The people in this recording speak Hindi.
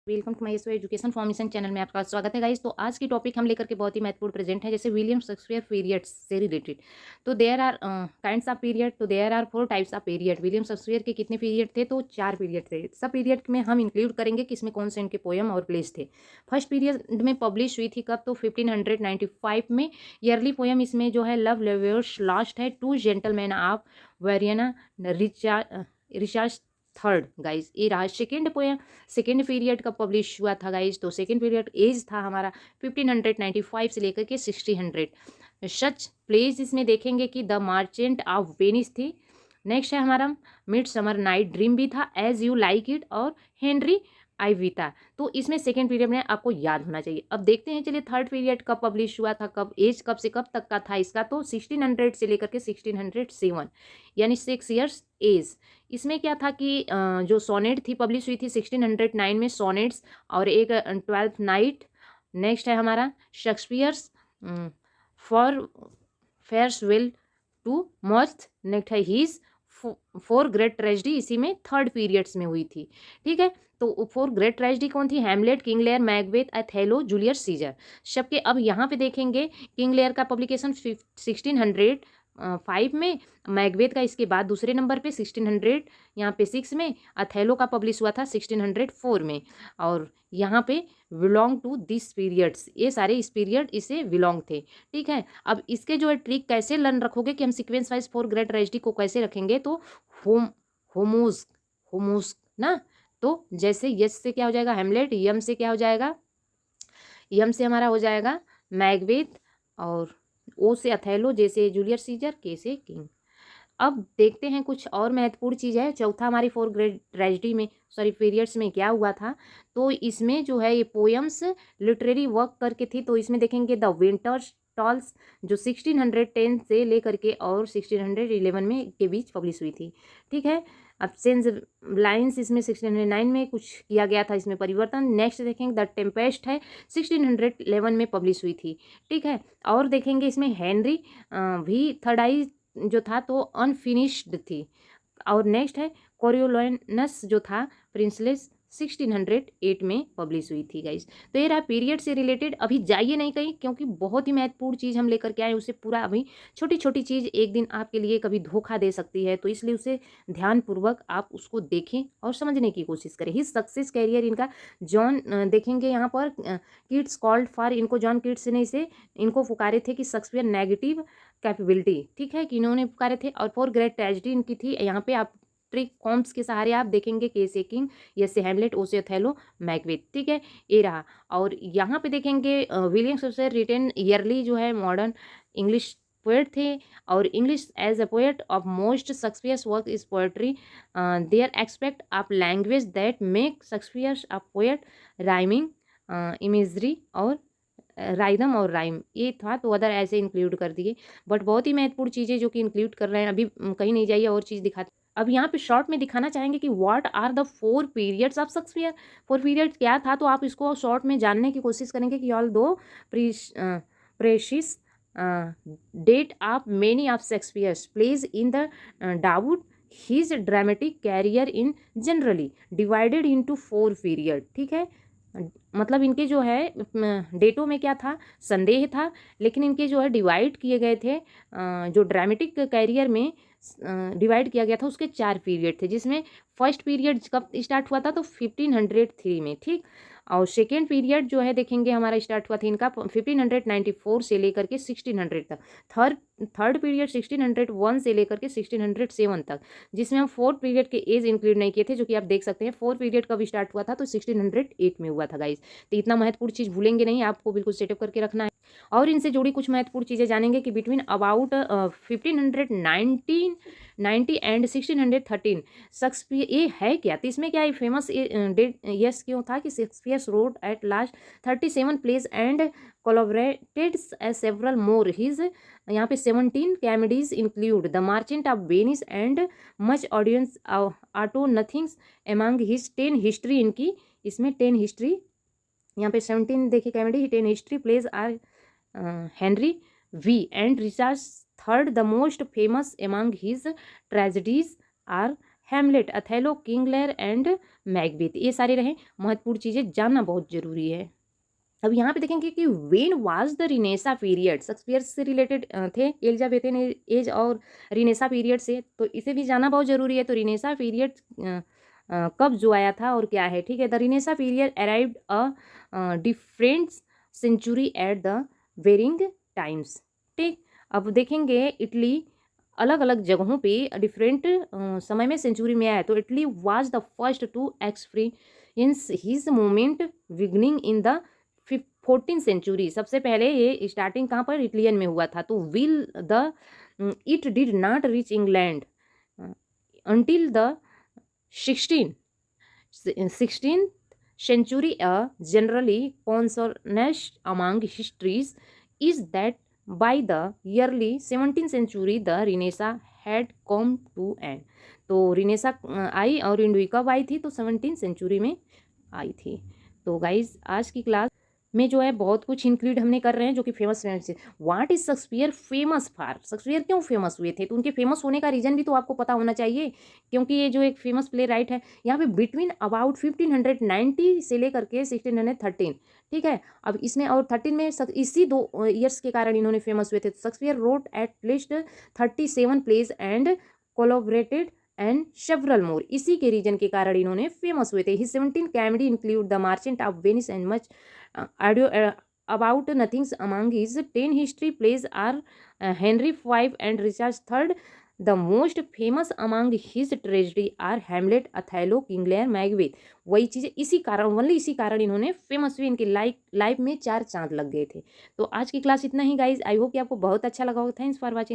Welcome to my education formation channel में आपका स्वागत है गाइस। तो आज की टॉपिक हम लेकर के बहुत ही महत्वपूर्ण प्रेजेंट है, जैसे विलियम शेक्सपियर पीरियड्स से रिलेटेड। तो there are kinds of period, तो there are 4 types of period. William Shakespeare के कितने पीरियड थे? तो 4 पीरियड थे। सब पीरियड में हम इंक्लूड करेंगे कि इसमें कौन से इनके पोएम और प्लेस थे। फर्स्ट पीरियड में पब्लिश हुई थी कब? तो 1595 में। ईयरली पोएम इसमें जो है लव लेवियर्स लास्ट है, two gentlemen of Verona Richard third. Guys ये रहा सेकेंड पोएम। सेकेंड पीरियड कब पब्लिश हुआ था गाइज? तो सेकेंड पीरियड एज था हमारा 1595 से लेकर के 1600। सच प्लेस इसमें देखेंगे कि द मार्चेंट ऑफ वेनिस थी। नेक्स्ट है हमारा मिड समर नाइट ड्रीम भी था, एज यू लाइक इट और हेनरी आईवीता। तो इसमें सेकेंड पीरियड में आपको याद होना चाहिए। अब देखते हैं, चलिए थर्ड पीरियड कब पब्लिश हुआ था, कब, एज कब से कब तक का था इसका? तो 1600 से लेकर के 1607, यानी 6 ईयर्स एज। इसमें क्या था कि जो सोनेट थी पब्लिश हुई थी 1609 में, सोनेट्स और एक 12th नाइट। नेक्स्ट है हमारा शेक्सपियर्स फॉर फेयर्सवेल टू मस्त। नेक्स्ट है हीज फोर ग्रेट ट्रेजेडी, इसी में थर्ड पीरियड्स में हुई थी। ठीक है, तो 4 ग्रेट ट्रेजेडी कौन थी? Hamlet, king Lear, Macbeth, Othello, Julius Caesar. सबके अब यहाँ पे देखेंगे किंग लेयर का पब्लिकेशन 1605 में, मैकबेथ का इसके बाद दूसरे नंबर पे 1600 यहाँ पे 6 में, अथेलो का पब्लिश हुआ था 1604 में। और यहाँ पे बिलोंग टू दिस पीरियड्स, ये सारे इस पीरियड इसे बिलोंग थे। ठीक है, अब इसके जो है ट्रिक कैसे लर्न रखोगे कि हम सीक्वेंस वाइज 4 ग्रेट ट्रेजेडी को कैसे रखेंगे? तो होमोज होमोज ना, तो जैसे यस से क्या हो जाएगा? हेमलेट, यम से क्या हो जाएगा? यम से हमारा हो जाएगा मैकबेथ, और ओ से अथेलो, जैसे जूलियस सीजर, के से किंग। अब देखते हैं कुछ और महत्वपूर्ण चीज़ है। चौथा हमारी 4 ग्रेट ट्रेजेडी में, सॉरी पीरियड्स में क्या हुआ था? तो इसमें जो है ये पोएम्स लिटरेरी वर्क करके थी। तो इसमें देखेंगे द विंटर टॉल्स, जो 1610 से लेकर के और 1611 में के बीच पब्लिश हुई थी। ठीक है, अब सेंस लाइन्स इसमें 1609 में कुछ किया गया था, इसमें परिवर्तन। नेक्स्ट देखेंगे द टेम्पेस्ट है, 1611 में पब्लिश हुई थी। ठीक है, और देखेंगे इसमें हेनरी भी थर्ड आई जो था तो अनफिनिश्ड थी। और नेक्स्ट है कोरियोलिनस जो था प्रिंसलेस, 1608 में पब्लिश हुई थी गाइज। तो ये रहा पीरियड से रिलेटेड। अभी जाइए नहीं कहीं, क्योंकि बहुत ही महत्वपूर्ण चीज़ हम लेकर के आए, उसे पूरा अभी छोटी छोटी चीज़ एक दिन आपके लिए कभी धोखा दे सकती है, तो इसलिए उसे ध्यानपूर्वक आप उसको देखें और समझने की कोशिश करें। हिज सक्सेस कैरियर इनका जॉन देखेंगे यहाँ पर किड्स कॉल्ड फॉर, इनको जॉन किड्स ने इसे इनको पुकारे थे कि शेक्सपियर नेगेटिव कैपेबिलिटी। ठीक है, कि इन्होंने पुकारे थे। और 4 ग्रेट ट्रेजेडी इनकी थी। यहाँ पे आप ट्रिक कॉम्स के सहारे आप देखेंगे, के से किंग, यस से हेमलेट, ओ से अथेलो, मैकबेथ। ठीक है, ये रहा। और यहाँ पे देखेंगे विलियम शेक्सपियर रिटेन ईयरली जो है मॉडर्न इंग्लिश पोएट थे, और English as a poet of most Shakespeare's work is poetry, there aspect of language that make Shakespeare's a poet, rhyming, imagery और राइदम और राइम, ये था। तो अदर ऐसे इंक्लूड कर दिए, बट बहुत ही महत्वपूर्ण चीज़ें जो कि इंक्लूड कर रहे हैं। अभी कहीं नहीं जाइए, और चीज़ दिखाते। अब यहाँ पे शॉर्ट में दिखाना चाहेंगे कि what are the 4 periods of Shakespeare. 4 period क्या था, तो आप इसको शॉर्ट में जानने की कोशिश करेंगे कि although precious date of many of Shakespeare's plays in the doubt his dramatic career in generally divided into 4 period. ठीक है, मतलब इनके जो है डेटों में क्या था, संदेह था, लेकिन इनके जो है डिवाइड किए गए थे, जो ड्रामेटिक कैरियर में डिवाइड किया गया था, उसके 4 पीरियड थे, जिसमें फर्स्ट पीरियड कब स्टार्ट हुआ था? तो 1503 में। ठीक, और सेकेंड पीरियड जो है देखेंगे हमारा स्टार्ट हुआ था इनका 1594 से लेकर के 1600 तक। थर्ड पीरियड 1601 से लेकर के 1607 तक, जिसमें हम 4th पीरियड के एज इंक्लूड नहीं किए थे, जो कि आप देख सकते हैं 4th पीरियड कब स्टार्ट हुआ था? तो 1608 में हुआ था गाइज। तो इतना महत्वपूर्ण चीज़ भूलेंगे नहीं, आपको बिल्कुल सेटअप करके रखना है। और इनसे जुड़ी कुछ महत्वपूर्ण चीज़ें जानेंगे कि बिटवीन अबाउट 1590 एंड 1613 शेक्सपियर, ये है क्या? तो इसमें क्या है फेमस डेट यस क्यों था कि Shakespeare wrote at last 37 plays and collaborated several more his, यहाँ पे 17 comedies include the Merchant of Venice and much audience auto nothings among his 10 history. इनकी इसमें 10 हिस्ट्री, यहाँ पे 17 देखिए comedy, 10 history plays are Henry V and Richard third. The most famous among his tragedies are Hamlet, Othello, King Lear and Macbeth. ये सारे रहे महत्वपूर्ण चीज़ें, जानना बहुत जरूरी है। अब यहाँ पे देखेंगे कि when was the renaissance period, Shakespeare से रिलेटेड थे एलिजाबेथन एज और रिनेसा पीरियड से, तो इसे भी जानना बहुत जरूरी है। तो रिनेसा पीरियड कब जो आया था और क्या है, ठीक है। The renaissance period arrived a different century at the varying times, ठीक। अब देखेंगे इटली अलग अलग जगहों पे डिफरेंट समय में सेंचुरी में आया। तो Italy was the first to experience his movement beginning in the 14th century. सबसे पहले ये स्टार्टिंग कहाँ पर, इटलियन में हुआ था। तो will the it did not reach England until the 16th century. Generally consensus among histories is that by the early 17th century the Renaissance had come to end. तो रिनेसा आई और इंडुई कब आई थी, तो 17th सेंचुरी में आई थी। तो गाइज आज की क्लास में जो है बहुत कुछ इंक्लूड हमने कर रहे हैं जो कि फेमस है। What is Shakespeare famous for, Shakespeare क्यों फेमस हुए थे, तो उनके फेमस होने का रीजन भी तो आपको पता होना चाहिए, क्योंकि ये जो एक फेमस प्ले राइट है यहाँ पे बिटवीन अबाउट 1590 से लेकर के 1613, ठीक है। अब इसमें और 13 में इसी 2 ईयर्स के कारण इन्होंने फेमस हुए थे। Shakespeare wrote at least 37 plays and collaborated and several more, इसी के रीजन के कारण इन्होंने फेमस हुए थे। He 17 comedy include the merchant of Venice and much ado about nothings among his 10 history plays are Henry V and Richard III। The most famous among his tragedy are Hamlet, Othello, King Lear, Macbeth. वही चीज़ें इसी कारण, ओनली इसी कारण इन्होंने फेमस हुए, इनके लाइफ में 4 चांद लग गए थे। तो आज की क्लास इतना ही गाइज, आई होप कि आपको बहुत अच्छा लगा होगा। Thanks for watching.